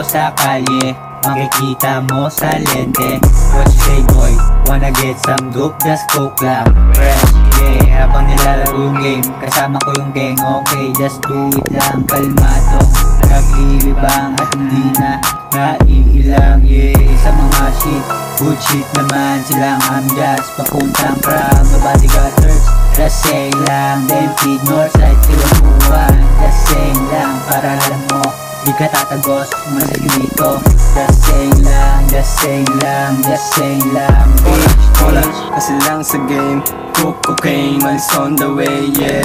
dito sa kalye, makikita mo sa lente. What you say boy, wanna get some dope, just coke lang. Fresh, yeah, habang nilalaro yung game, kasama ko yung gang. Okay, just do it lang, kalmado. Naglilibang at hindi na naiilang, yeah. Sa mga shit, good shit naman silang amjas. Papuntang crowd, nobody got hurt. Just saying lang, them feed northside, tinutuan. Just saying lang, para alam mo, di ka tatagos, masig dito. Just saying lang, just saying lang, just saying lang, bitch. Wala kasi lang sa game, cocaine, malis on the way, yeah.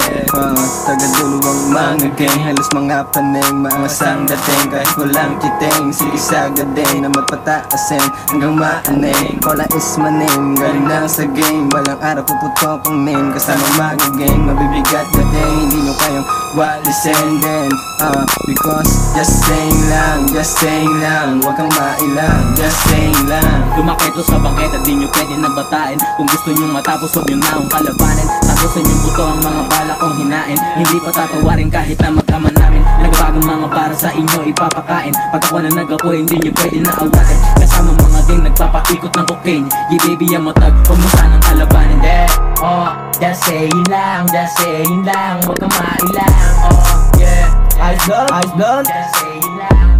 Tagadulo ang mga gang, halos mga paneng, mga sang dating. Kahit walang kiting, sige sa gading na magpataasin hanggang maaneng. Wala is my name, galing lang sa game. Walang araw puputok ang name, kasama mga gang. Mabibigat na day, hindi nyo kayang walisin din. Because just saying lang, wag kang mailang. Just saying lang. Lumaki to sa bangketa, di nyo pwede na batain. Kung gusto nyo matapos, huwag nyo na akong kalabanin. Tapusin yung buto ang mga bala kong hinain. Hindi pa tatawarin kahit na magkaman namin. Nagbagong mga para sa inyo ipapakain. Pag ako na nag-ako, hindi nyo pwede na awatin. Kasama mga gang, nagpapakikot ng cocaine. Yeah baby, ang matag, huwag mo sanang kalabanin. Yeah, oh, just saying lang, wag kang mailang. Oh, yeah, eyes blood, just saying lang.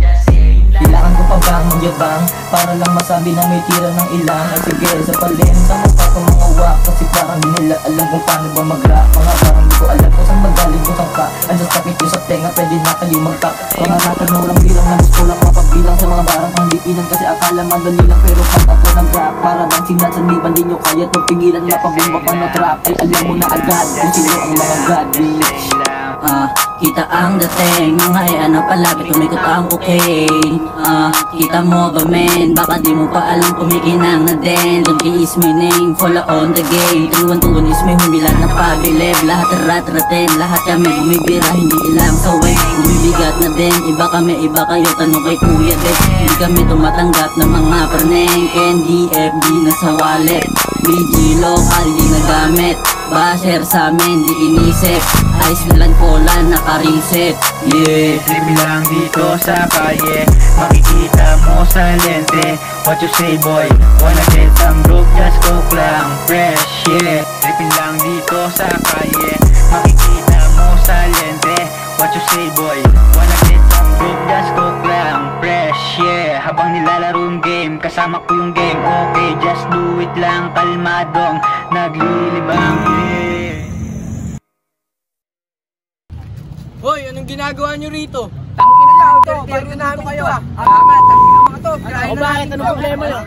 Kailangan ko pa bang magyabang para lang masabi na may tira ng ilang. Ay sige, sa palin, sa mukha ko mga wak. Kasi parang di nila alam kung paano ba mag-rap. Mga parang di ko alam kung saan magaling ko sangka. Andiyan takit yung sa tenga, pwede na kayo mag-tap. Pangaratan mo lang bilang na gusto lang mapabilang sa mga barang pang diinan. Kasi akala madali lang pero pag ako nag-rap, para bang sinasaniban di nyo kaya to pigilan. Mapabumbak pa na trap, ay alam mo na agad kung sino ang mga god, bitch. Kita ang dating, mga ano palagi tumikot ang cocaine. Kita mo ba men, baka di mo pa alam kumikinang na din. Donkey is my name, follow on the game. Tuwan-tuwan is may humilat na pabilib. Lahat rat-ratin, lahat kami bumibira, hindi ilang saway. Bumibigat na din, iba kami, iba kayo, tanong kay kuya din. Hindi kami tumatanggap ng mga perneng. NDFD na sa wallet, BG local di nagamit. Basher sa amin, di inisip. Ice na lang cola, naka-reset. Yeah, trip lang dito sa kalye, makikita mo sa lente. What you say boy, wanna get some dope, just coke lang. Fresh, yeah, trip lang dito sa kalye, makikita mo sa lente. What you say boy, wanna get some dope, just coke lang. Fresh, yeah, habang nilalaro yung game, kasama ko yung gang. Okay, just do it lang, kalmadong naglilibang, yeah. Hoy, anong ginagawa nyo rito? Tangin na lang ito, party namin kayo ah. Tama, tangin na mga to. O bakit, anong problema nyo?